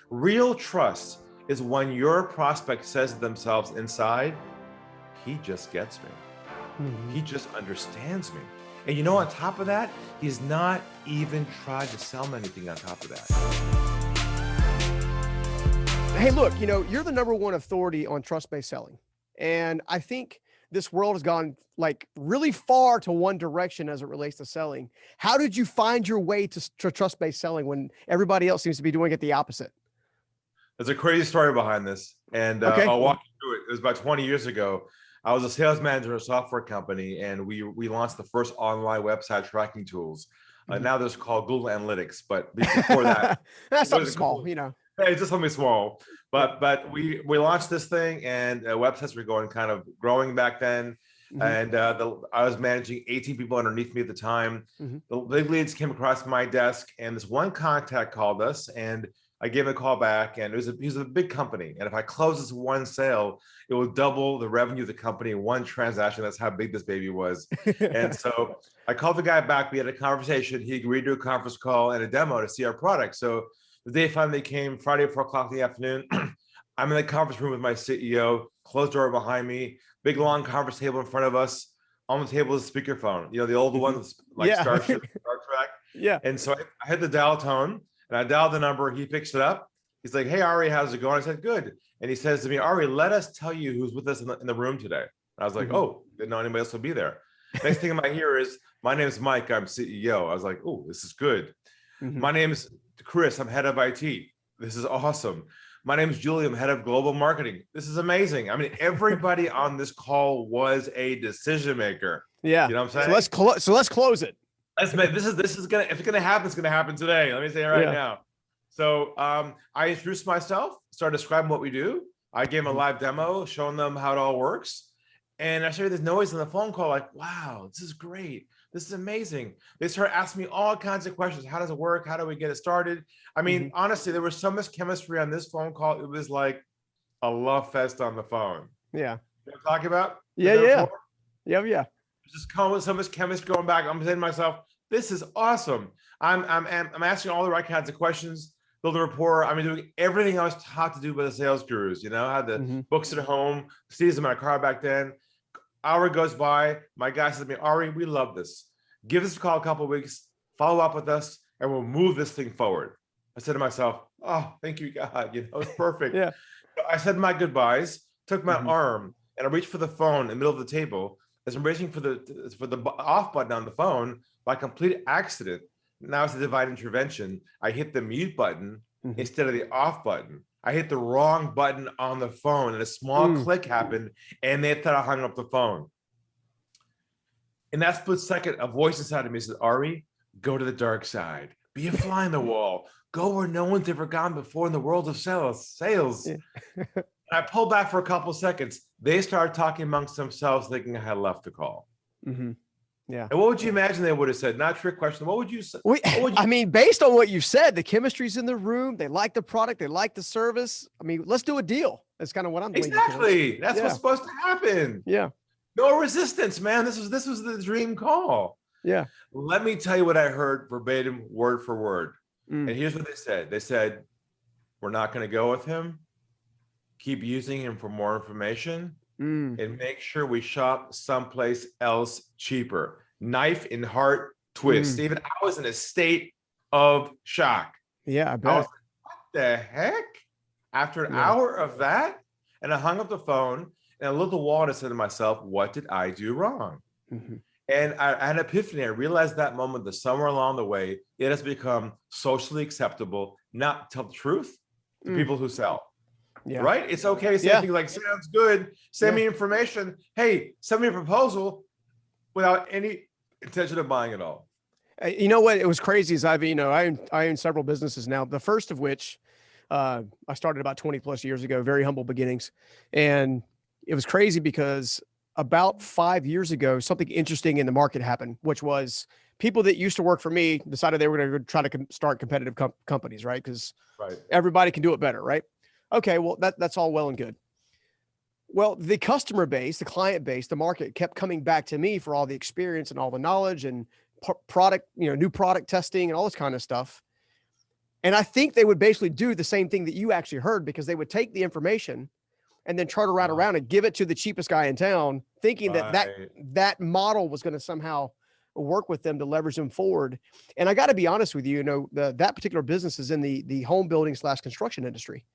Real trust is when your prospect says to themselves inside, he just gets me. He just understands me. And you know, on top of that, he's not even tried to sell me anything on top of that. Hey, look, you're the #1 authority on trust-based selling. And I think this world has gone like really far to one direction as it relates to selling. How did you find your way to trust-based selling when everybody else seems to be doing it the opposite? There's a crazy story behind this, and Okay. I'll walk you through it. It was about 20 years ago. I was a sales manager at a software company, and we launched the first online website tracking tools. Now there's called Google Analytics, but before that, that's something small, Yeah, it's just something small. But we launched this thing, and websites were kind of growing back then. And I was managing 18 people underneath me at the time. The big leads came across my desk, and this one contact called us, and I gave him a call back, and he was a big company. And if I close this one sale, it will double the revenue of the company in one transaction. That's how big this baby was. And so I called the guy back. We had a conversation. He agreed to a conference call and a demo to see our product. So the day finally came, Friday at 4:00 in the afternoon. I'm in the conference room with my CEO, closed door behind me, big long conference table in front of us. On the table is a speakerphone, the old ones like Starship, Star Trek. Yeah. And so I hit the dial tone. And I dialed the number. He picks it up. He's like, "Hey, Ari, how's it going?" I said, "Good." And he says to me, "Ari, let us tell you who's with us in the room today." And I was like, "Oh, didn't know anybody else would be there." Next thing in my ear is, "My name's Mike. I'm CEO." I was like, "Oh, this is good." "My name's Chris. I'm head of IT. This is awesome." "My name's Julie. I'm head of global marketing. This is amazing." I mean, everybody on this call was a decision maker. Yeah. You know what I'm saying? So let's close it. This is gonna, if it's gonna happen, it's gonna happen today. Let me say it right now. So I introduced myself, started describing what we do. I gave them a live demo, showing them how it all works. And I started this noise on the phone call, like, "Wow, this is great. This is amazing." They started asking me all kinds of questions. How does it work? How do we get it started? I mean, honestly, there was so much chemistry on this phone call. It was like a love fest on the phone. Yeah. You know what I'm talking about? Yeah. Just so much chemistry going back. I'm saying to myself, this is awesome. I'm asking all the right kinds of questions, building rapport. I'm doing everything I was taught to do by the sales gurus. I had the books at home, CDs in my car back then. Hour goes by. My guy says to me, "Ari, we love this. Give us a call a couple of weeks, follow up with us, and we'll move this thing forward." I said to myself, "Oh, thank you, God. It's perfect." Yeah. So I said my goodbyes, took my arm, and I reached for the phone in the middle of the table. As I'm reaching for the off button on the phone, by complete accident, now it's a divine intervention, I hit the mute button instead of the off button. I hit the wrong button on the phone, and a small click happened, and they thought I hung up the phone. In that split second, a voice inside of me said, "Ari, go to the dark side. Be a fly in the wall. Go where no one's ever gone before in the world of sales." I pulled back for a couple of seconds. They started talking amongst themselves, thinking I had left the call. Yeah. And what would you imagine they would have said? Not a trick question. What would you say? I mean, based on what you said, the chemistry's in the room. They like the product. They like the service. I mean, let's do a deal. That's kind of what I'm doing. Exactly. That's what's supposed to happen. Yeah. No resistance, man. This was the dream call. Yeah. Let me tell you what I heard verbatim, word for word. And here's what they said. They said, "We're not going to go with him. Keep using him for more information, and make sure we shop someplace else cheaper." Knife in heart twist. Stephen, I was in a state of shock. Yeah, I bet. I was like, "What the heck?" After an hour of that, and I hung up the phone, and I looked at the wall and I said to myself, "What did I do wrong?" And I had an epiphany. I realized that moment that somewhere along the way, it has become socially acceptable not to tell the truth to people who sell. Yeah. Right? It's okay to say things like, "Sounds good. Send me information. Hey, send me a proposal," without any intention of buying it all. You know what? It was crazy is I own several businesses now. The first of which I started about 20 plus years ago, very humble beginnings. And it was crazy because about 5 years ago, something interesting in the market happened, which was people that used to work for me decided they were going to try to start competitive companies, right? Because everybody can do it better, right? Okay, well, that's all well and good. Well, the customer base, the client base, the market kept coming back to me for all the experience and all the knowledge and product, new product testing and all this kind of stuff. And I think they would basically do the same thing that you actually heard, because they would take the information and then chart around and give it to the cheapest guy in town, thinking that model was going to somehow work with them to leverage them forward. And I got to be honest with you, that particular business is in the home building / construction industry.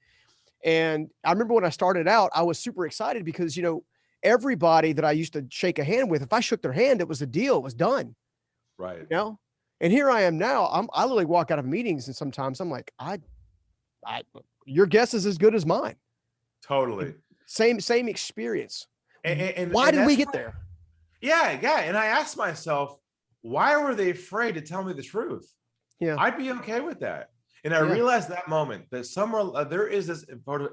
And I remember when I started out, I was super excited because, everybody that I used to shake a hand with, if I shook their hand, it was a deal, it was done. Right. And here I am now. I literally walk out of meetings and sometimes I'm like, your guess is as good as mine. Totally. Same experience. And why did we get there? Yeah. And I asked myself, why were they afraid to tell me the truth? Yeah. I'd be okay with that. And I realized that moment that somewhere there is this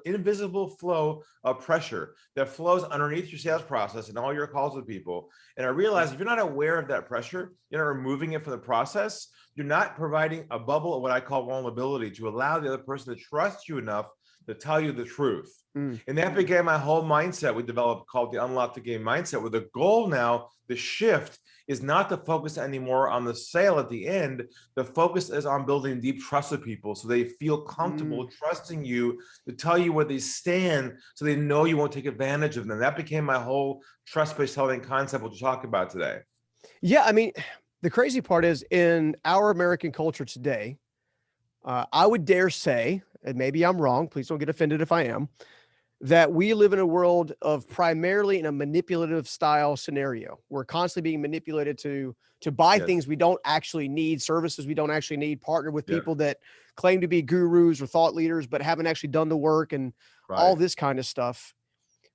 invisible flow of pressure that flows underneath your sales process and all your calls with people. And I realized if you're not aware of that pressure, you're not removing it from the process, you're not providing a bubble of what I call vulnerability to allow the other person to trust you enough to tell you the truth. And that became my whole mindset we developed called the Unlock the Game mindset, where the goal now, the shift, is not to focus anymore on the sale at the end. The focus is on building deep trust with people so they feel comfortable trusting you to tell you where they stand so they know you won't take advantage of them. That became my whole trust-based selling concept we'll talk about today. Yeah, I mean, the crazy part is in our American culture today, I would dare say, and maybe I'm wrong, please don't get offended if I am, that we live in a world of primarily in a manipulative style scenario. We're constantly being manipulated to buy things we don't actually need, services we don't actually need, partner with people that claim to be gurus or thought leaders, but haven't actually done the work and all this kind of stuff.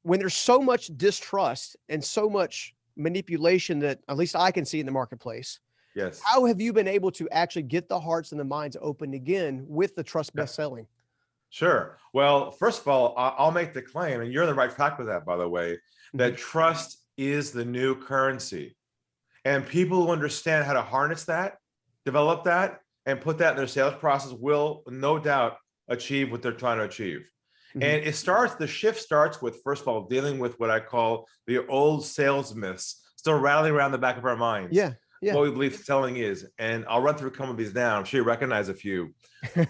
When there's so much distrust and so much manipulation that at least I can see in the marketplace. Yes. How have you been able to actually get the hearts and the minds open again with the trust-based selling? Sure. Well, first of all, I'll make the claim, and you're on the right track with that, by the way, that trust is the new currency. And people who understand how to harness that, develop that, and put that in their sales process will no doubt achieve what they're trying to achieve. And the shift starts with, first of all, dealing with what I call the old sales myths, still rattling around the back of our minds. What we believe selling is. And I'll run through a couple of these now. I'm sure you recognize a few.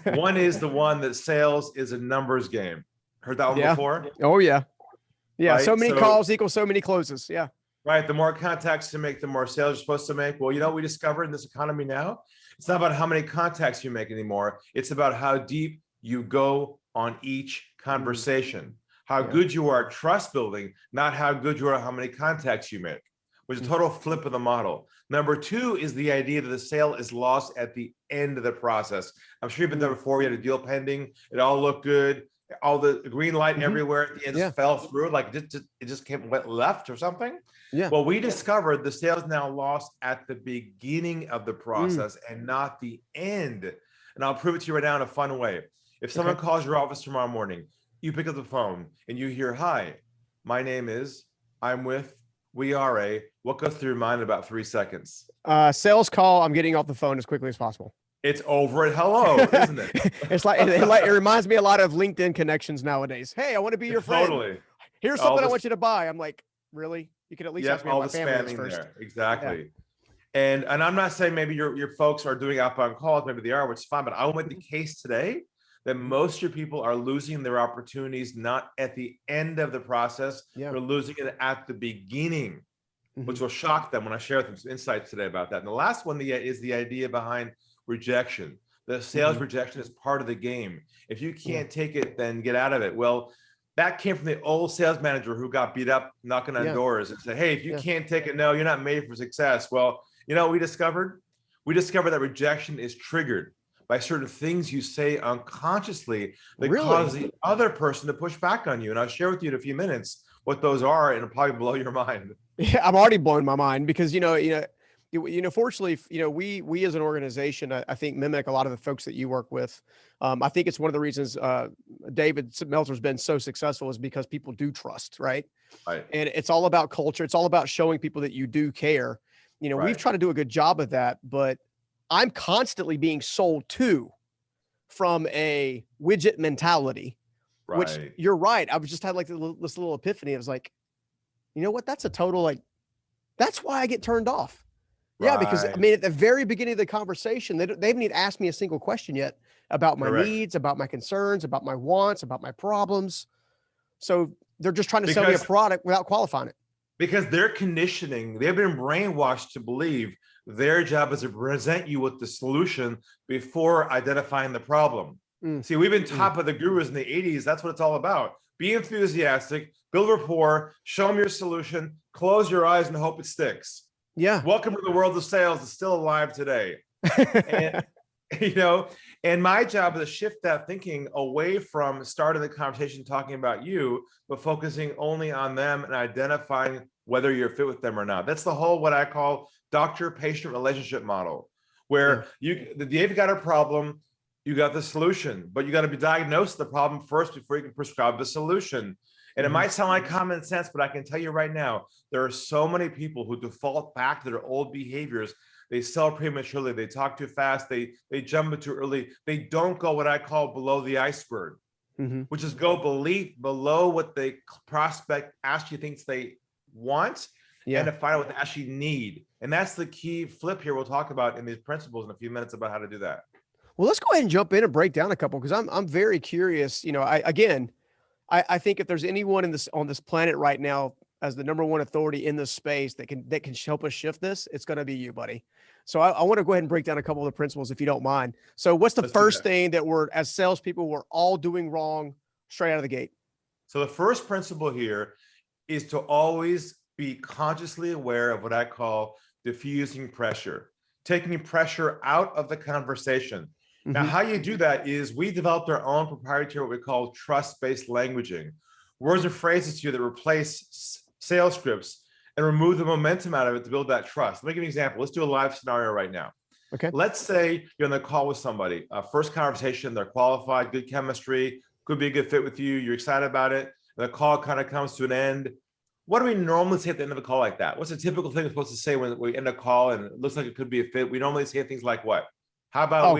One is the one that sales is a numbers game. Heard that one before? Oh, yeah. Yeah. Right? So many calls equals so many closes. Yeah. Right. The more contacts you make, the more sales you're supposed to make. Well, we discovered in this economy now, it's not about how many contacts you make anymore. It's about how deep you go on each conversation, how good you are at trust building, not how good you are at how many contacts you make, which is a total flip of the model. Number two is the idea that the sale is lost at the end of the process. I'm sure you've been there before. You had a deal pending. It all looked good. All the green light everywhere at the end just fell through. Like it just went left or something. Yeah. Well, we discovered the sale is now lost at the beginning of the process and not the end. And I'll prove it to you right now in a fun way. If someone calls your office tomorrow morning, you pick up the phone and you hear, "Hi, my name is, I'm with, we are a," what goes through your mind in about 3 seconds? Sales call. I'm getting off the phone as quickly as possible. It's over at hello, isn't it? It's like it reminds me a lot of LinkedIn connections nowadays. Hey, I want to be your friend. Totally. Here's something I want you to buy. I'm like, really? You can at least ask me all my the family spamming first. there. Exactly. Yeah. And I'm not saying maybe your folks are doing outbound calls, maybe they are, which is fine. But I will make the case today that most of your people are losing their opportunities not at the end of the process. They're losing it at the beginning, which will shock them when I share with them some insights today about that. And the last one is the idea behind rejection. The sales rejection is part of the game. If you can't take it, then get out of it. Well, that came from the old sales manager who got beat up knocking on doors and said, "Hey, if you can't take it, no, you're not made for success." Well, we discovered that rejection is triggered by certain things you say unconsciously that cause the other person to push back on you. And I'll share with you in a few minutes what those are, and it'll probably blow your mind. Yeah, I'm already blowing my mind because fortunately, we as an organization, I think mimic a lot of the folks that you work with. I think it's one of the reasons David Meltzer's been so successful is because people do trust, right? Right. And it's all about culture. It's all about showing people that you do care. We've tried to do a good job of that, but I'm constantly being sold to from a widget mentality, which you're right. I was just had like this little epiphany. I was like, you know what? That's a total, that's why I get turned off. Yeah, because I mean, at the very beginning of the conversation, they haven't even asked me a single question yet. about my Correct. needs, about my concerns, about my wants, about my problems. So they're just trying to sell me a product without qualifying it. Because their conditioning, they've been brainwashed to believe their job is to present you with the solution before identifying the problem. See, we've been top of the gurus in the 80s. That's what it's all about. Be enthusiastic, build rapport, show them your solution, close your eyes and hope it sticks. Yeah. Welcome to the world of sales. It's still alive today. And, and my job is to shift that thinking away from starting the conversation talking about you, but focusing only on them and identifying whether you're fit with them or not. That's the whole, what I call doctor-patient relationship model, where you've got a problem, you got the solution, but you got to be diagnosed the problem first before you can prescribe the solution. And it might sound like common sense, but I can tell you right now, there are so many people who default back to their old behaviors. They sell prematurely, they talk too fast, they jump in too early. They don't go what I call below the iceberg, which is go below what the prospect actually thinks they want and to find out what they actually need. And that's the key flip here we'll talk about in these principles in a few minutes about how to do that. Well, let's go ahead and jump in and break down a couple, because I'm very curious. I think if there's anyone on this planet right now as the #1 authority in this space that can help us shift this, it's going to be you, buddy. So I want to go ahead and break down a couple of the principles, if you don't mind. So what's the first thing that as salespeople, we're all doing wrong straight out of the gate? So the first principle here is to always be consciously aware of what I call diffusing pressure, taking pressure out of the conversation. Now, how you do that is we developed our own proprietary, what we call trust-based languaging, words and phrases to you that replace sales scripts and remove the momentum out of it to build that trust. Let me give you an example. Let's do a live scenario right now. Okay. Let's say you're on the call with somebody, first conversation, they're qualified, good chemistry, could be a good fit with you. You're excited about it. And the call kind of comes to an end. What do we normally say at the end of a call like that? What's a typical thing we're supposed to say when we end a call and it looks like it could be a fit? We normally say things like what? How about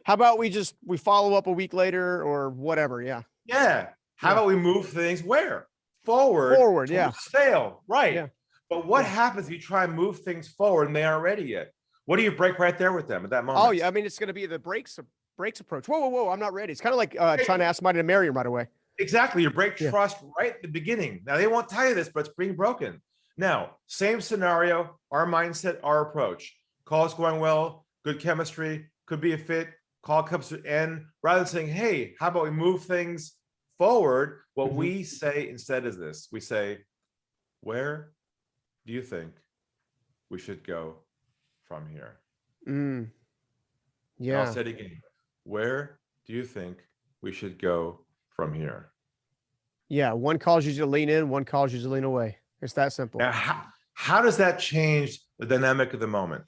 how about we follow up a week later or whatever? Yeah. Yeah. How about we move things where? Forward. Yeah. Sale. Right. Yeah. But what happens if you try and move things forward and they aren't ready yet? What do you break right there with them at that moment? Oh, yeah. I mean, it's going to be the brakes approach. Whoa. I'm not ready. It's kind of like trying to ask somebody to marry him right away. Exactly. You break trust right at the beginning. Now, they won't tell you this, but it's being broken. Now, same scenario, our mindset, our approach. Call is going well, good chemistry, could be a fit, call comes to an end. Rather than saying, hey, how about we move things forward? What we say instead is this. We say, where do you think we should go from here? Yeah. I'll say it again. Where do you think we should go from here? Yeah. One calls you to lean in, one calls you to lean away. It's that simple. Now, how does that change the dynamic of the moment?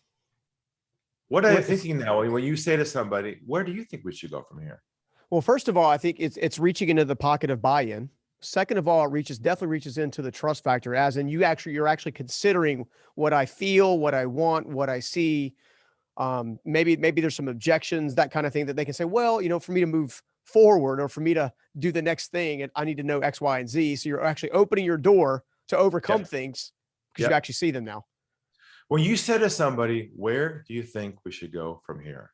What are you thinking now when you say to somebody, where do you think we should go from here? Well, first of all, I think it's reaching into the pocket of buy-in. Second of all, it definitely reaches into the trust factor, as in you're actually considering what I feel, what I want, what I see. Maybe there's some objections, that kind of thing, that they can say, well, for me to move forward or for me to do the next thing, I need to know X, Y, and Z. So you're actually opening your door to overcome things because you actually see them now. When you say to somebody, where do you think we should go from here?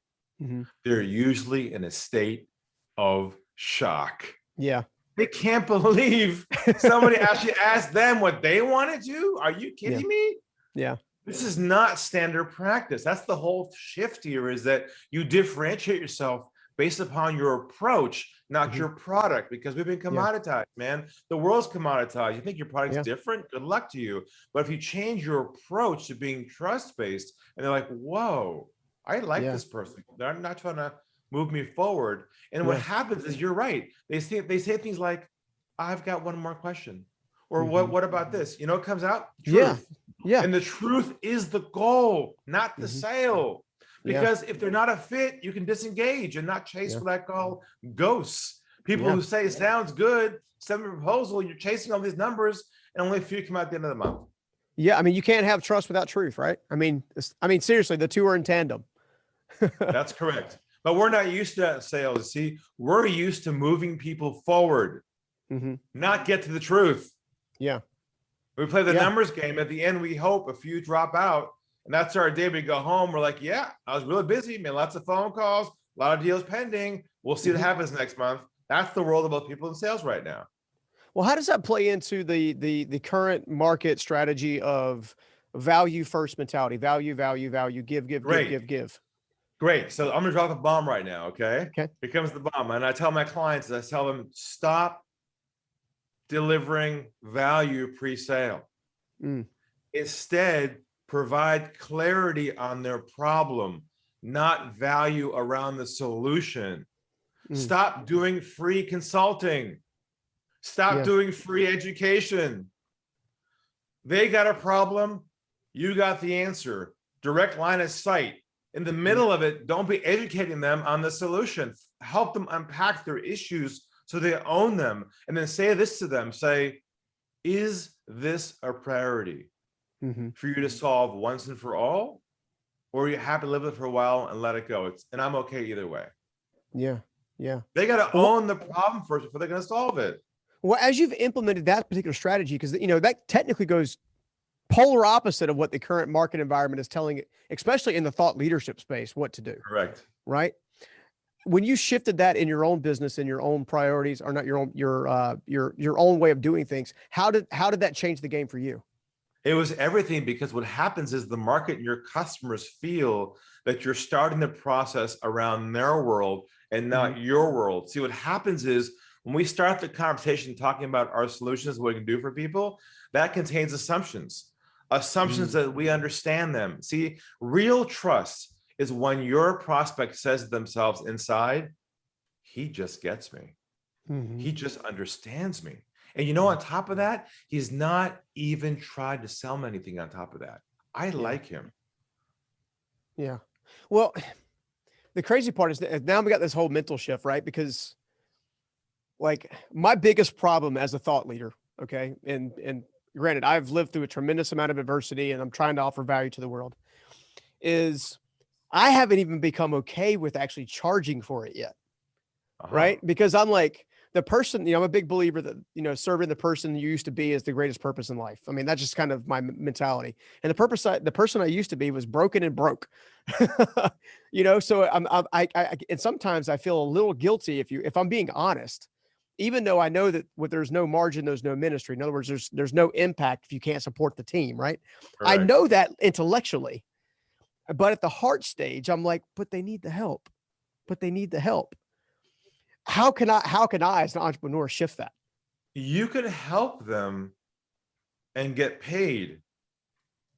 They're usually in a state of shock. Yeah. They can't believe somebody actually asked them what they want to do. Are you kidding me? Yeah. This is not standard practice. That's the whole shift here, is that you differentiate yourself based upon your approach, not your product, because we've been commoditized, man. The world's commoditized. You think your product's different? Good luck to you. But if you change your approach to being trust-based, and they're like, whoa, I like this person. They're not trying to move me forward. And what happens is, you're right. They say things like, I've got one more question. Or what about this? It comes out truth. Yeah. And the truth is the goal, not the sale. Because if they're not a fit, you can disengage and not chase what I call ghosts. People who say, sounds good, send me a proposal, you're chasing all these numbers, and only a few come out at the end of the month. Yeah, I mean, you can't have trust without truth, right? I mean, seriously, the two are in tandem. That's correct. But we're not used to that in sales. See, we're used to moving people forward, not get to the truth. Yeah. We play the numbers game. At the end, we hope a few drop out. And that's our day. We go home. We're like, I was really busy, man. Lots of phone calls, A lot of deals pending. We'll see what happens next month. That's the world of both people in sales right now. Well, how does that play into the current market strategy of value first mentality? Value, value, value, give, give, Great. give, give, give. Great. So I'm gonna drop the bomb right now. Okay. Okay. Here comes the bomb. And I tell my clients, I tell them, stop delivering value pre-sale. Instead, provide clarity on their problem, not value around the solution. Stop doing free consulting. Stop doing free education. They got a problem. You got the answer. Direct line of sight. In the middle of it, don't be educating them on the solution. Help them unpack their issues so they own them. And then say this to them. Say, is this a priority for you to solve once and for all? Or are you happy to live with it for a while and let it go? And I'm okay either way. Yeah. Yeah. They got to own the problem first before they're going to solve it. Well, as you've implemented that particular strategy, because, that technically goes polar opposite of what the current market environment is telling it, especially in the thought leadership space, what to do. Correct. Right. When you shifted that in your own business and your own priorities, or not your own way of doing things, how did that change the game for you? It was everything, because what happens is the market and your customers feel that you're starting the process around their world and not your world. See, what happens is when we start the conversation talking about our solutions, what we can do for people, that contains assumptions that we understand them. See, real trust is when your prospect says to themselves inside, he just gets me. He just understands me. And on top of that, he's not even tried to sell me anything on top of that. I like him. Yeah. Well, the crazy part is that now we got this whole mental shift, right? Because like my biggest problem as a thought leader, okay, and granted, I've lived through a tremendous amount of adversity and I'm trying to offer value to the world, is I haven't even become okay with actually charging for it yet. Right? Because I'm like, the person, I'm a big believer that, serving the person you used to be is the greatest purpose in life. I mean, that's just kind of my mentality. And the person I used to be was broken and broke, so and sometimes I feel a little guilty if I'm being honest, even though I know that there's no margin, there's no ministry. In other words, there's no impact if you can't support the team. Right. Correct. I know that intellectually, but at the heart stage, I'm like, but they need the help. How can I as an entrepreneur shift that? You could help them and get paid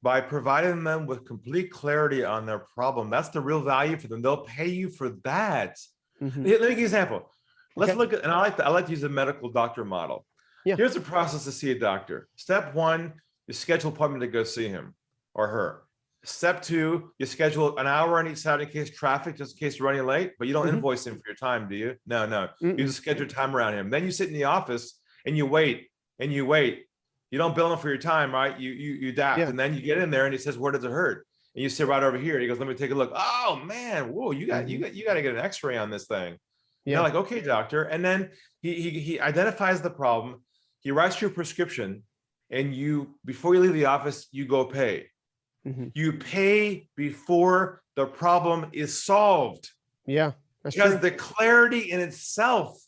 by providing them with complete clarity on their problem. That's the real value for them. They'll pay you for that. Let me give you an example. Let's look at, and I like to use a medical doctor model. Yeah. Here's the process to see a doctor. Step one, you schedule an appointment to go see him or her. Step two, you schedule an hour on each side in case traffic, just in case you're running late, but you don't invoice him for your time, do you? No. You just schedule time around him. Then you sit in the office and you wait and you wait. You don't bill him for your time, right? You adapt. And then you get in there and he says, where does it hurt? And you sit right over here. And he goes, let me take a look. Oh man, whoa, you got to get an x-ray on this thing. You're like, okay, doctor. And then he identifies the problem. He writes you a prescription, and before you leave the office, you go pay. You pay before the problem is solved. Yeah, that's because true. The clarity in itself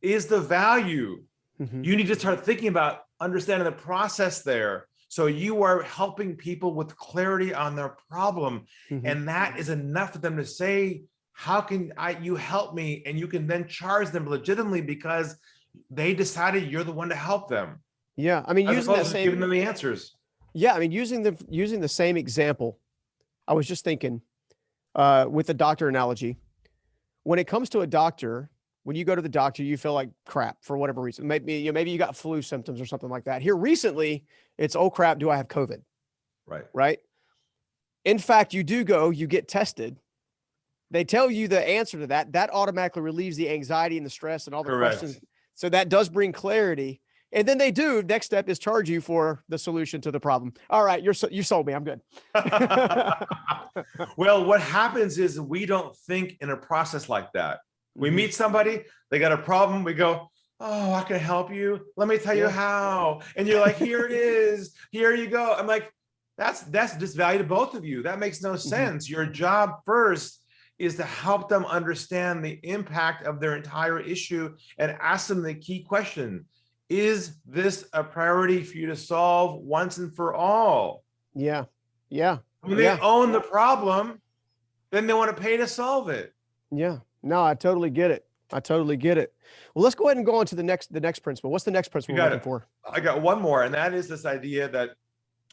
is the value. You need to start thinking about understanding the process there. So you are helping people with clarity on their problem. And that is enough for them to say, how can you help me? And you can then charge them legitimately because they decided you're the one to help them. Yeah. I mean, using that same, giving them the answers. Yeah. I mean, using the same example, I was just thinking with the doctor analogy, when it comes to a doctor, when you go to the doctor, you feel like crap for whatever reason. Maybe you got flu symptoms or something like that. Here recently, it's, oh crap, do I have COVID? Right. In fact, you get tested. They tell you the answer to that. That automatically relieves the anxiety and the stress and all the questions. So that does bring clarity. And then next step is charge you for the solution to the problem. All right, you sold me. I'm good. Well, what happens is we don't think in a process like that. We meet somebody, they got a problem. We go, oh, I can help you. Let me tell you how. And you're like, here it is. Here you go. I'm like, that's just value to both of you. That makes no sense. Your job first is to help them understand the impact of their entire issue and ask them the key question. Is this a priority for you to solve once and for all? Yeah. Yeah. When they own the problem, then they want to pay to solve it. Yeah. No, I totally get it. I totally get it. Well, let's go ahead and go on to the next principle. What's the next principle we're looking for? I got one more, and that is this idea that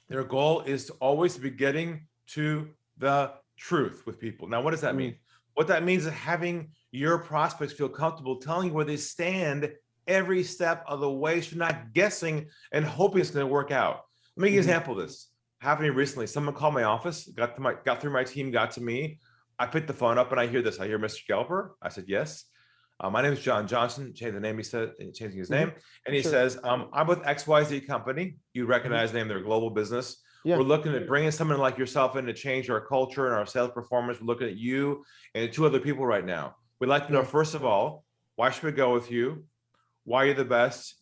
their goal is to always be getting to the truth with people. Now, what does that mean? What that means is having your prospects feel comfortable telling you where they stand every step of the way, so you're not guessing and hoping it's going to work out. Let me give you an example of this. Happening recently, someone called my office, got through my team, got to me. I picked the phone up and I hear this. I hear Mr. Galper. I said, yes. My name is John Johnson. Changed the name. He said, changing his name. And he says, I'm with XYZ company. You recognize the name. They're a global business. We're looking at bringing someone like yourself in to change our culture and our sales performance. We're looking at you and 2 other people right now. We'd like to know, first of all, why should we go with you? Why you're the best?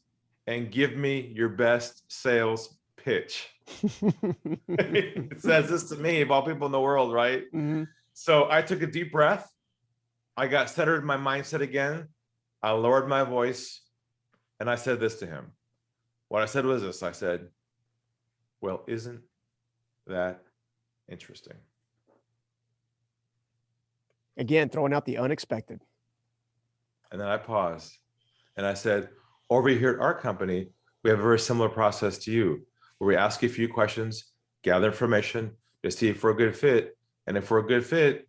And give me your best sales pitch. It says this to me, of all people in the world, right? So I took a deep breath. I got centered in my mindset again. I lowered my voice and I said this to him. What I said was this. I said, well, isn't that interesting? Again, throwing out the unexpected. And then I paused and I said, over here at our company, we have a very similar process to you, where we ask you a few questions, gather information to see if we're a good fit. And if we're a good fit,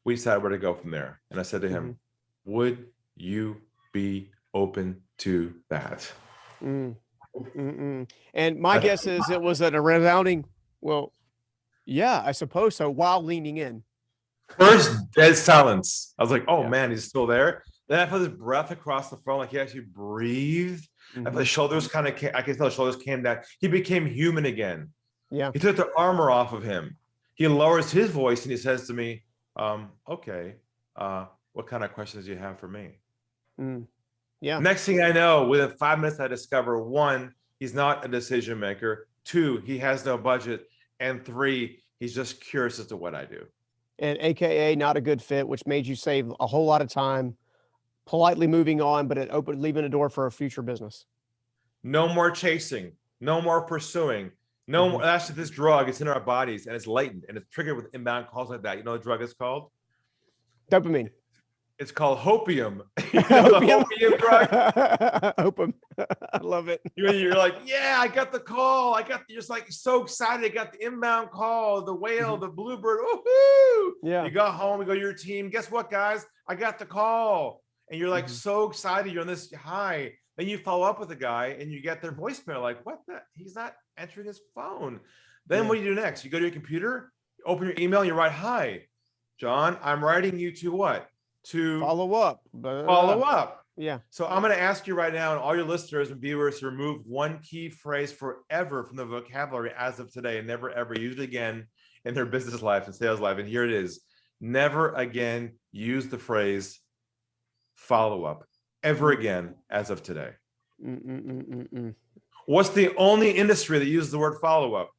we decide where to go from there. And I said to him, would you be open to that? And my guess is it was a resounding, well, yeah, I suppose so, while leaning in. First, dead silence. I was like, oh man, he's still there. Then I felt his breath across the phone, like he actually breathed. I felt the shoulders kind of, I could tell the shoulders came down. He became human again. Yeah. He took the armor off of him. He lowers his voice and he says to me, okay, what kind of questions do you have for me? Yeah. Next thing I know, within 5 minutes, I discover 1, he's not a decision maker. 2, he has no budget. And 3, he's just curious as to what I do. And AKA not a good fit, which made you save a whole lot of time, politely moving on, but leaving a door for a future business. No more chasing, no more pursuing, no more. That's this drug. It's in our bodies and it's latent and it's triggered with inbound calls like that. You know what the drug is called? Dopamine. It's called hopium. You know the hopium drug? Hopium. I love it. You're like, yeah, I got the call. You're just like so excited. I got the inbound call, the whale, the bluebird. Woohoo! Yeah. You go home, you go to your team. Guess what, guys? I got the call. And you're like so excited. You're on this high. Then you follow up with a guy and you get their voicemail. Like, what the? He's not answering his phone. Then what do you do next? You go to your computer, you open your email, and you write, hi, John, I'm writing you to what? To follow up. Follow up. Yeah. So I'm going to ask you right now, and all your listeners and viewers, to remove one key phrase forever from the vocabulary as of today and never, ever use it again in their business life and sales life. And here it is. Never again use the phrase follow up ever again as of today. What's the only industry that uses the word follow up?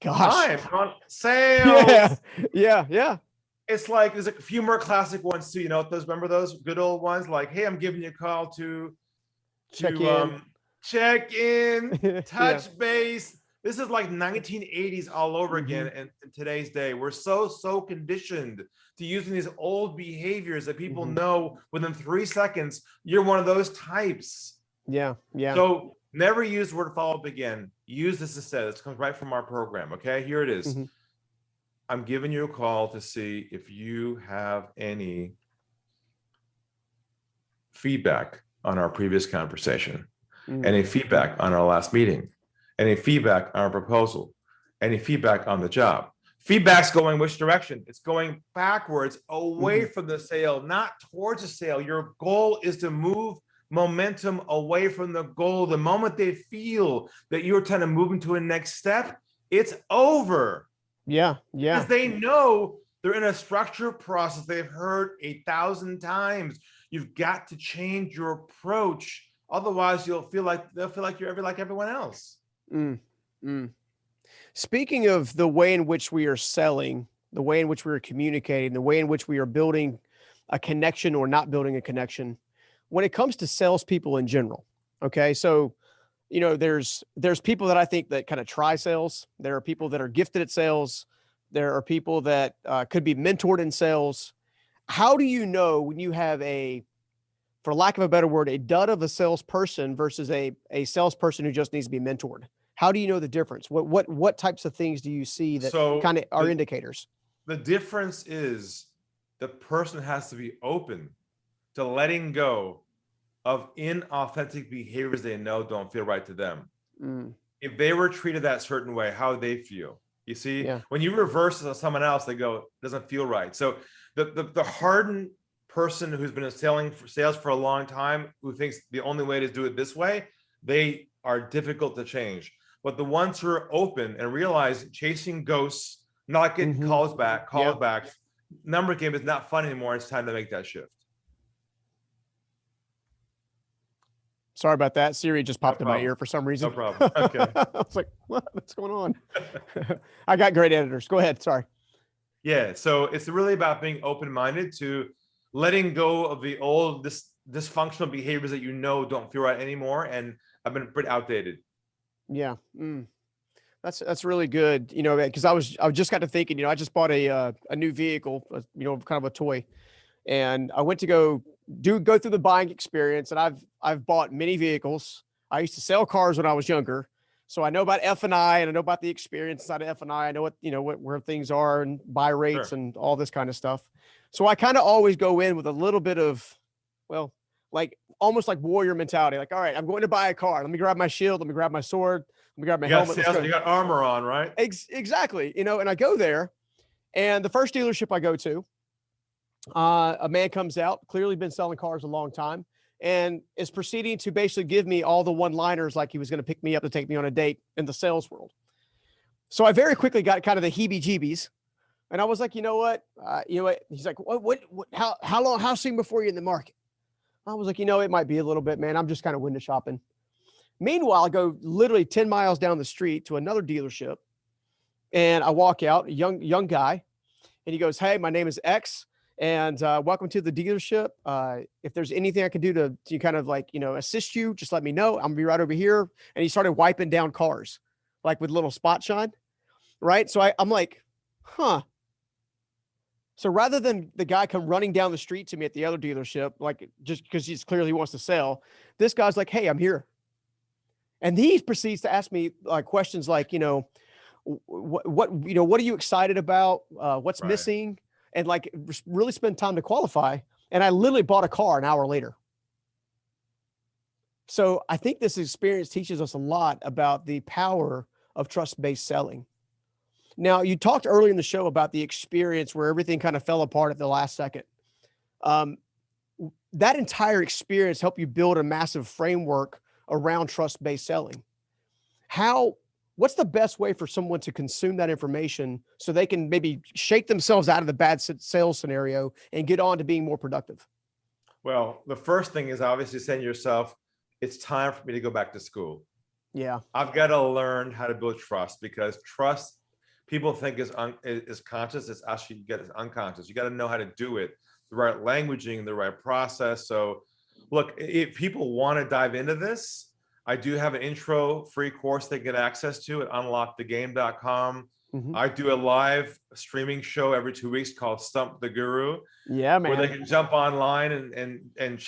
Gosh. Sales. Yeah. It's like, there's a few more classic ones too. You know, remember those good old ones? Like, hey, I'm giving you a call to check in, touch base. This is like 1980s all over again. And in today's day, we're so conditioned to using these old behaviors that people know within 3 seconds, you're one of those types. Yeah. So never use the word follow up again. Use this instead. This comes right from our program. Okay, here it is. I'm giving you a call to see if you have any feedback on our previous conversation, any feedback on our last meeting, any feedback on our proposal, any feedback on the job. Feedback's going which direction? It's going backwards, away from the sale, not towards the sale. Your goal is to move momentum away from the goal. The moment they feel that you're trying to move into a next step, it's over. Yeah. Because they know they're in a structured process they've heard 1,000 times. You've got to change your approach. Otherwise, they'll feel like you're like everyone else. Speaking of the way in which we are selling, the way in which we are communicating, the way in which we are building a connection or not building a connection when it comes to salespeople in general. Okay. So, there's people that I think that kind of try sales. There are people that are gifted at sales. There are people that could be mentored in sales. How do you know when you have for lack of a better word, a dud of a salesperson versus a salesperson who just needs to be mentored? How do you know the difference? What types of things do you see that kind of are indicators? The difference is the person has to be open to letting go of inauthentic behaviors they know don't feel right to them. If they were treated that certain way, how would they feel? You see, when you reverse it on someone else, they go, doesn't feel right. So the hardened person who's been selling for sales for a long time, who thinks the only way to do it this way, they are difficult to change. But the ones who are open and realize chasing ghosts, not getting calls back, number game is not fun anymore. It's time to make that shift. Sorry about that. Siri just popped in my ear for some reason. No problem. Okay. I was like, what's going on? I got great editors. Go ahead. Sorry. Yeah. So it's really about being open-minded to letting go of the old dysfunctional behaviors that don't feel right anymore and have been pretty outdated. Yeah. That's really good. Because I just got to thinking, I just bought a new vehicle, kind of a toy, and I went to go through the buying experience, and I've bought many vehicles. I used to sell cars when I was younger, so I know about F&I, and I know about the experience inside of F&I. I know where things are and buy rates and all this kind of stuff. So I kind of always go in with a little bit of, almost like warrior mentality. Like, all right, I'm going to buy a car. Let me grab my shield. Let me grab my sword. Let me grab my helmet. You got armor on, right? Exactly. And I go there, and the first dealership I go to, a man comes out, clearly been selling cars a long time, and is proceeding to basically give me all the one-liners like he was going to pick me up to take me on a date in the sales world. So I very quickly got kind of the heebie-jeebies, and I was like, you know what? He's like, how soon before you're in the market? I was like, it might be a little bit, man. I'm just kind of window shopping. Meanwhile, I go literally 10 miles down the street to another dealership, and I walk out, a young guy, and he goes, hey, my name is X. And welcome to the dealership. If there's anything I can do to kind of assist you, just let me know. I'm gonna be right over here. And he started wiping down cars, like with little spot shine, right? So I'm like, huh. So rather than the guy come running down the street to me at the other dealership, like just because he clearly wants to sell, this guy's like, hey, I'm here. And he proceeds to ask me questions like, what are you excited about? What's missing? And really spend time to qualify. And I literally bought a car an hour later. So I think this experience teaches us a lot about the power of trust-based selling. Now, you talked earlier in the show about the experience where everything kind of fell apart at the last second. That entire experience helped you build a massive framework around trust-based selling. What's the best way for someone to consume that information so they can maybe shake themselves out of the bad sales scenario and get on to being more productive? Well, the first thing is obviously saying to yourself, it's time for me to go back to school. Yeah. I've got to learn how to build trust, because trust, people think is conscious. It's actually unconscious. You got to know how to do it, the right languaging, the right process. So look, if people want to dive into this, I do have an intro free course they get access to at unlockthegame.com. I do a live streaming show every 2 weeks called Stump the Guru. Yeah, man. Where they can jump online and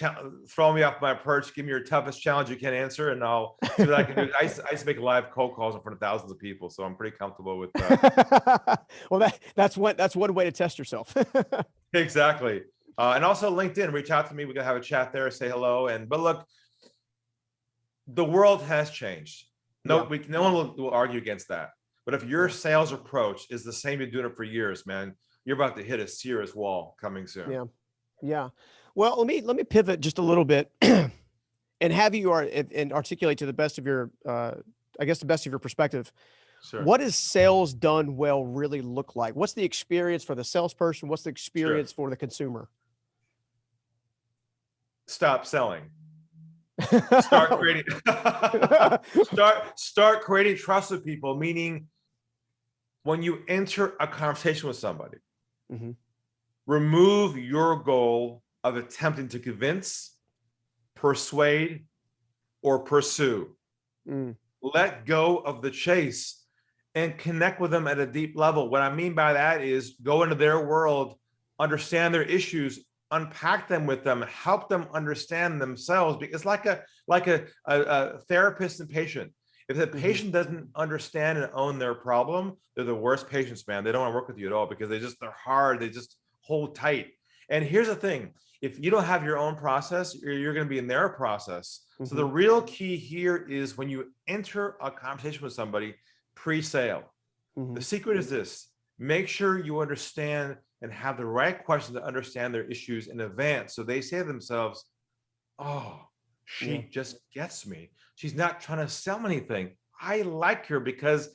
throw me off my perch, give me your toughest challenge you can answer, and I'll see what I can do. I used to make live cold calls in front of thousands of people, so I'm pretty comfortable with that. Well, that's one way to test yourself. Exactly. And also LinkedIn, reach out to me. We can have a chat there, say hello. But look, the world has changed. No one will argue against that. But if your sales approach is the same, you're doing it for years, man, you're about to hit a serious wall coming soon. Yeah. Well, let me pivot just a little bit and have you articulate to the best of your, the best of your perspective. Sure. What does sales done well really look like? What's the experience for the salesperson? What's the experience for the consumer? Stop selling. Start creating start creating trust with people, meaning when you enter a conversation with somebody, Mm-hmm. remove your goal of attempting to convince, persuade, or pursue. Mm. Let go of the chase and connect with them at a deep level. What I mean by that is go into their world, understand their issues, unpack them with them, help them understand themselves. Because like a therapist and patient. If the patient doesn't understand and own their problem, they're the worst patients, man. They don't want to work with you at all because they're hard. They just hold tight. And here's the thing. If you don't have your own process, you're going to be in their process. So the real key here is when you enter a conversation with somebody pre-sale, the secret is this: make sure you understand and have the right questions to understand their issues in advance. So they say to themselves, oh, she just gets me. She's not trying to sell anything. I like her, because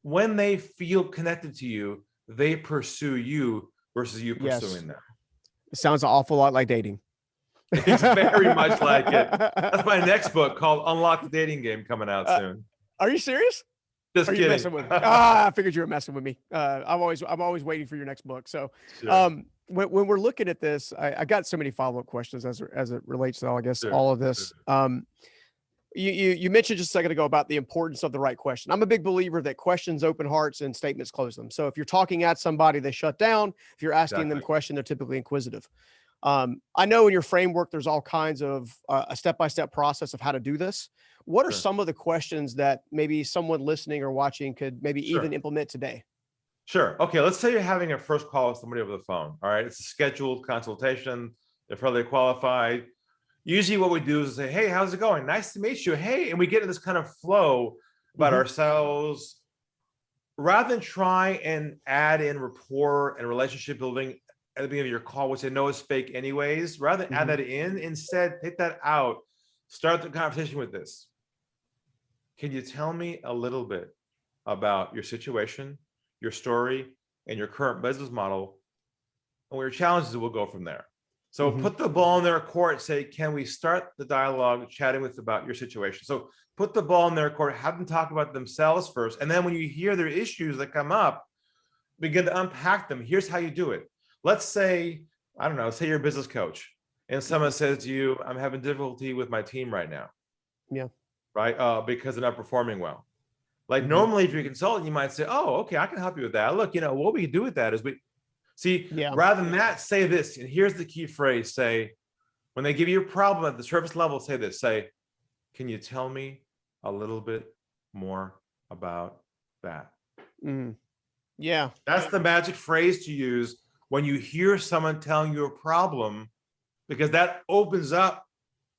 when they feel connected to you, they pursue you versus you pursuing them. It sounds an awful lot like dating. It's very much like it. That's my next book called Unlock the Dating Game, coming out soon. Are you serious? Just kidding. You messing with me? I figured you were messing with me. I'm always waiting for your next book. So, sure. when we're looking at this, I got so many follow-up questions as it relates to all, I guess, all of this. You mentioned just a second ago about the importance of the right question. I'm a big believer that questions open hearts and statements close them. So if you're talking at somebody, they shut down. If you're asking them a question, they're typically inquisitive. I know in your framework, there's all kinds of a step-by-step process of how to do this. What are some of the questions that maybe someone listening or watching could maybe even implement today? Sure. Okay. Let's say you're having a first call with somebody over the phone. All right. It's a scheduled consultation. They're probably qualified. Usually what we do is say, hey, how's it going? Nice to meet you. Hey. And we get in this kind of flow about ourselves, rather than try and add in rapport and relationship building at the beginning of your call, which I know is fake anyways. Rather than add that in, instead take that out. Start the conversation with this. Can you tell me a little bit about your situation, your story, and your current business model, and what your challenges are? We'll go from there. So put the ball in their court. Say, can we start the dialogue chatting with about your situation? So put the ball in their court, have them talk about themselves first. And then when you hear their issues that come up, begin to unpack them. Here's how you do it. Let's say, I don't know, say you're a business coach and someone says to you, I'm having difficulty with my team right now. Yeah. Right. Because they're not performing well. Like normally, if you're a consultant, you might say, oh, okay, I can help you with that. Look, what we can do with that is we see, rather than that, say this. And here's the key phrase. Say, when they give you a problem at the surface level, say this. Say, can you tell me a little bit more about that? Yeah. That's the magic phrase to use when you hear someone telling you a problem, because that opens up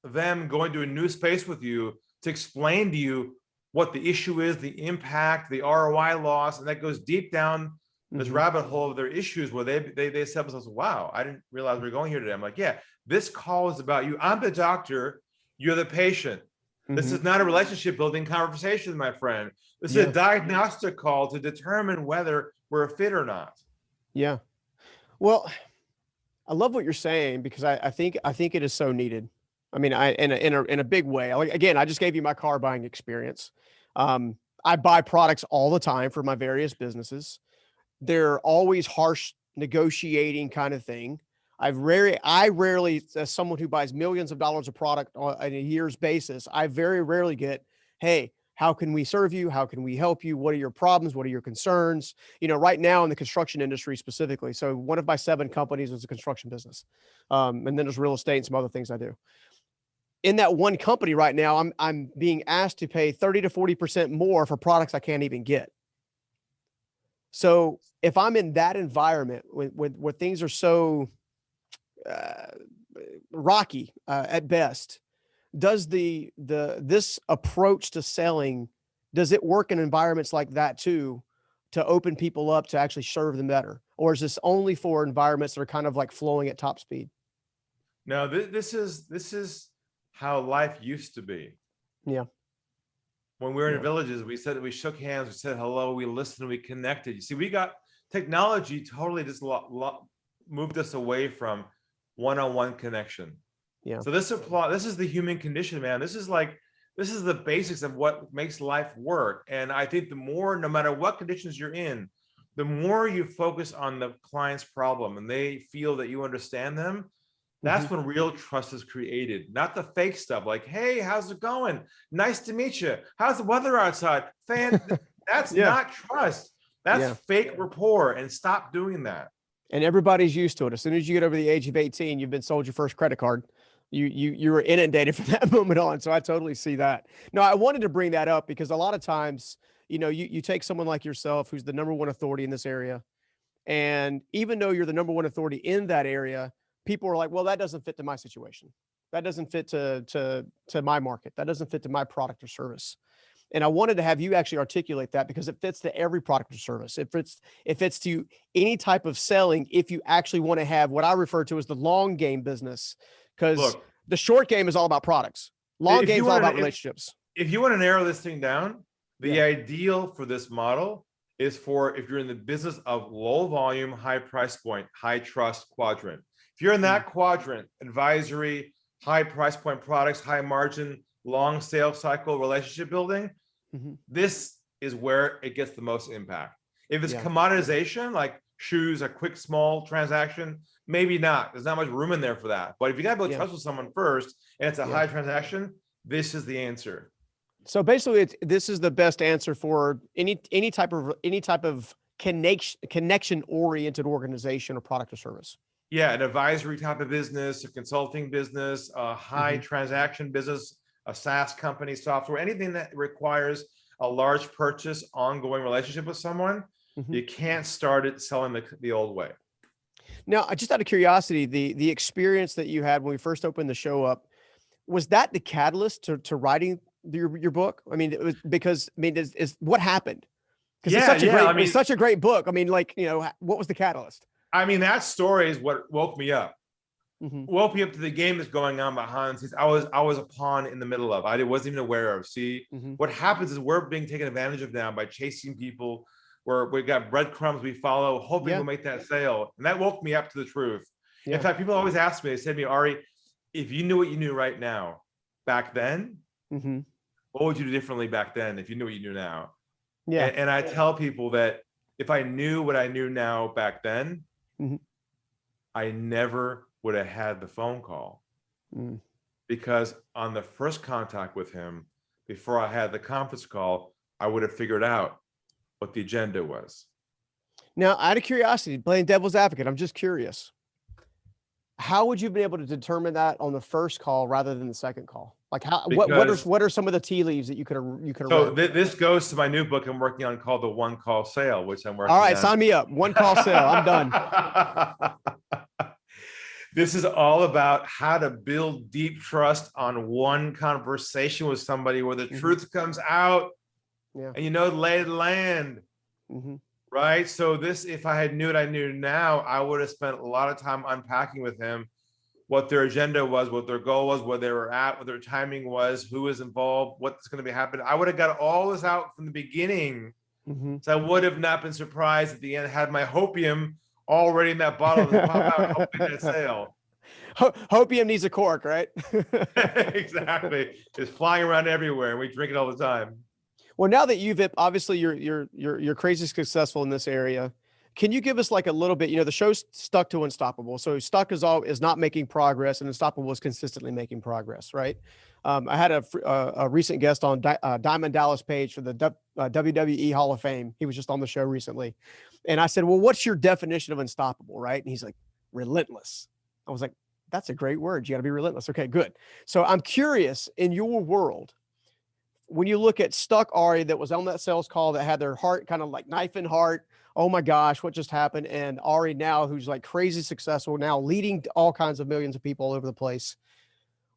them going to a new space with you to explain to you what the issue is, the impact, the ROI loss, and that goes deep down this rabbit hole of their issues where they say themselves, wow, I didn't realize we're going here today. I'm like, yeah, this call is about you. I'm the doctor, you're the patient. This is not a relationship building conversation, my friend. This is a diagnostic call to determine whether we're a fit or not. Yeah. Well, I love what you're saying, because I think it is so needed. I mean, in a big way. Like, again, I just gave you my car buying experience. I buy products all the time for my various businesses. They're always harsh negotiating kind of thing. I rarely, as someone who buys millions of dollars of product on a year's basis, I very rarely get, hey, how can we serve you? How can we help you? What are your problems? What are your concerns? Right now in the construction industry specifically. So one of my 7 companies is a construction business. And then there's real estate and some other things I do. In that one company right now, I'm being asked to pay 30 to 40% more for products I can't even get. So if I'm in that environment where things are so rocky at best, does this approach to selling, does it work in environments like that too, to open people up to actually serve them better? Or is this only for environments that are kind of like flowing at top speed? No, this is how life used to be. Yeah. When we were in villages, we said that we shook hands, we said hello, we listened, we connected. You see, we got technology totally just moved us away from one-on-one connection. Yeah. So this is the human condition, man. This is like This is the basics of what makes life work. And I think the more, no matter what conditions you're in, the more you focus on the client's problem and they feel that you understand them, that's when real trust is created, not the fake stuff like, hey, how's it going? Nice to meet you. How's the weather outside? That's not trust. That's fake rapport, and stop doing that. And everybody's used to it. As soon as you get over the age of 18, you've been sold your first credit card. You were inundated from that moment on. So I totally see that. No, I wanted to bring that up because a lot of times, you know, you take someone like yourself, who's the #1 authority in this area. And even though you're the #1 authority in that area, people are like, well, that doesn't fit to my situation. That doesn't fit to my market. That doesn't fit to my product or service. And I wanted to have you actually articulate that because it fits to every product or service. It fits to any type of selling if you actually want to have what I refer to as the long game business, because the short game is all about products. Long game is all about relationships. If you want to narrow this thing down, the ideal for this model is for if you're in the business of low volume, high price point, high trust quadrant. If you're in that quadrant, advisory, high price point products, high margin, long sales cycle, relationship building, this is where it gets the most impact. If it's commoditization, like shoes, a quick, small transaction, maybe not. There's not much room in there for that. But if you got to build trust with someone first, and it's a high transaction, this is the answer. So basically, this is the best answer for any type of connection-oriented organization or product or service. Yeah, an advisory type of business, a consulting business, a high transaction business, a SaaS company, software, anything that requires a large purchase, ongoing relationship with someone, you can't start it selling the old way. Now, just out of curiosity, the experience that you had when we first opened the show up, was that the catalyst to writing your book? I mean, it was because, I mean, is what happened? Because it's such a great book. I mean, like, you know, what was the catalyst? I mean, that story is what woke me up. Woke me up to the game that's going on behind the scenes. I was a pawn in the middle of. I wasn't even aware of. See, what happens is we're being taken advantage of now by chasing people. Where we got breadcrumbs we follow, hoping we'll make that sale, and that woke me up to the truth. In fact, people always ask me. They said to me, Ari, if you knew what you knew right now, back then, what would you do differently back then if you knew what you knew now? And I tell people that if I knew what I knew now back then, I never would have had the phone call, because on the first contact with him, before I had the conference call, I would have figured out what the agenda was. Now, out of curiosity, playing devil's advocate, I'm just curious. How would you be able to determine that on the first call rather than the second call? Like, what are some of the tea leaves that you could have? So this goes to my new book I'm working on called The One Call Sale, which I'm working on. All right, sign me up. One call sale. I'm done. This is all about how to build deep trust on one conversation with somebody where the truth comes out, and you know, lay the land, right? So this, if I had knew what I knew now, I would have spent a lot of time unpacking with him what their agenda was, what their goal was, where they were at, what their timing was, who was involved, what's going to be happening. I would have got all this out from the beginning. So I would have not been surprised at the end, had my hopium already in that bottle to pop out hoping that sale. Hopium needs a cork, right? Exactly. It's flying around everywhere and we drink it all the time. Well, now that you've obviously you're crazy successful in this area, can you give us like a little bit? You know, the show's stuck to Unstoppable, so stuck is not making progress, and Unstoppable is consistently making progress, right? I had a recent guest on Diamond Dallas Page for the WWE Hall of Fame. He was just on the show recently, and I said, "Well, what's your definition of unstoppable?" Right? And he's like, "Relentless." I was like, "That's a great word. You got to be relentless." Okay, good. So I'm curious, in your world, when you look at stuck Ari that was on that sales call that had their heart kind of like knife in heart, oh my gosh, what just happened? And Ari now, who's like crazy successful, now leading all kinds of millions of people all over the place.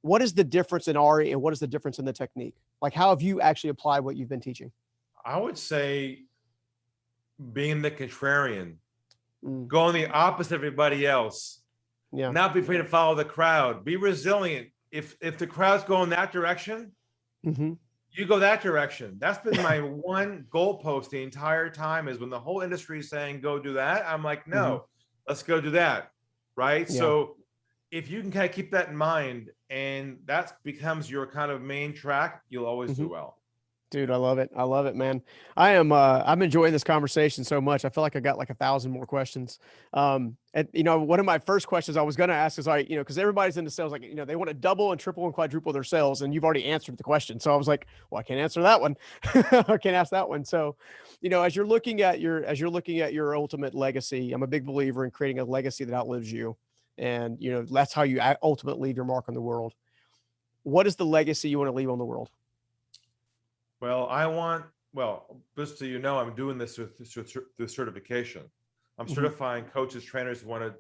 What is the difference in Ari and what is the difference in the technique? Like, how have you actually applied what you've been teaching? I would say being the contrarian, going the opposite of everybody else. Not be afraid to follow the crowd. Be resilient. If the crowd's going that direction, you go that direction. That's been my one goalpost the entire time, is when the whole industry is saying, go do that. I'm like, no, let's go do that. Right. So if you can kind of keep that in mind and that becomes your kind of main track, you'll always do well. Dude, I love it. I love it, man. I'm enjoying this conversation so much. I feel like I got like 1,000 more questions. And one of my first questions I was going to ask is like, cause everybody's into sales, like, they want to double and triple and quadruple their sales. And you've already answered the question. So I was like, well, I can't answer that one. I can't ask that one. So, as you're looking at your ultimate legacy, I'm a big believer in creating a legacy that outlives you. And, that's how you ultimately leave your mark on the world. What is the legacy you want to leave on the world? Well, just so I'm doing this through certification. I'm certifying coaches, trainers who want to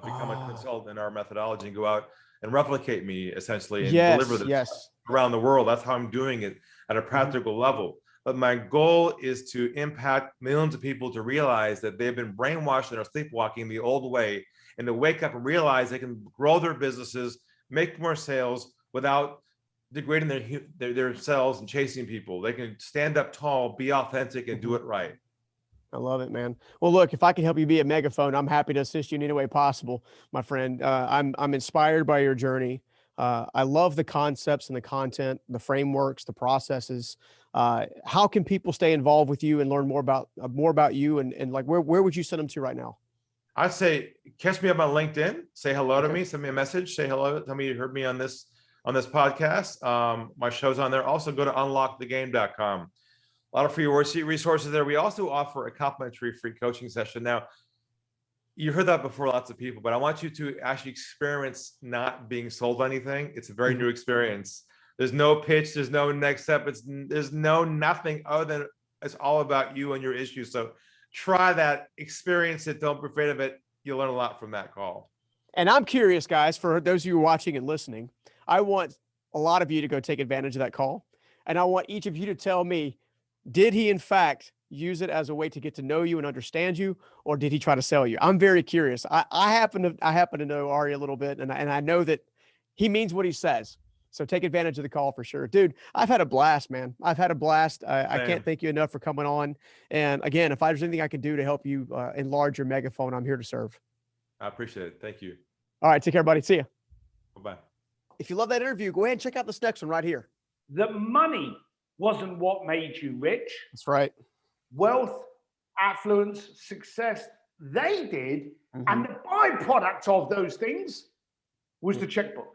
become a consultant in our methodology and go out and replicate me essentially and deliver this around the world. That's how I'm doing it at a practical level. But my goal is to impact millions of people to realize that they've been brainwashed and are sleepwalking the old way, and to wake up and realize they can grow their businesses, make more sales without degrading themselves and chasing people. They can stand up tall, be authentic, and do it right. I love it, man. Well, look, if I can help you be a megaphone, I'm happy to assist you in any way possible, my friend. I'm inspired by your journey. I love the concepts and the content, the frameworks, the processes. How can people stay involved with you and learn more about you? And like, where would you send them to right now? I'd say catch me up on LinkedIn, say hello to me, send me a message, say hello, tell me you heard me on this podcast. My show's on there. Also go to unlockthegame.com. A lot of free resources there. We also offer a complimentary free coaching session. Now, you heard that before, lots of people, but I want you to actually experience not being sold anything. It's a very new experience. There's no pitch. There's no next step. There's no nothing other than it's all about you and your issues. So try that, experience it. Don't be afraid of it. You'll learn a lot from that call. And I'm curious, guys, for those of you watching and listening, I want a lot of you to go take advantage of that call. And I want each of you to tell me, did he in fact use it as a way to get to know you and understand you, or did he try to sell you? I'm very curious. I happen to know Ari a little bit, and I know that he means what he says. So take advantage of the call for sure. Dude, I've had a blast, man. I've had a blast. I can't thank you enough for coming on. And again, if there's anything I can do to help you enlarge your megaphone, I'm here to serve. I appreciate it. Thank you. All right. Take care, buddy. See you. Bye-bye. If you love that interview, go ahead and check out this next one right here. The money wasn't what made you rich. That's right. Wealth, affluence, success, they did. And the byproduct of those things was the checkbook.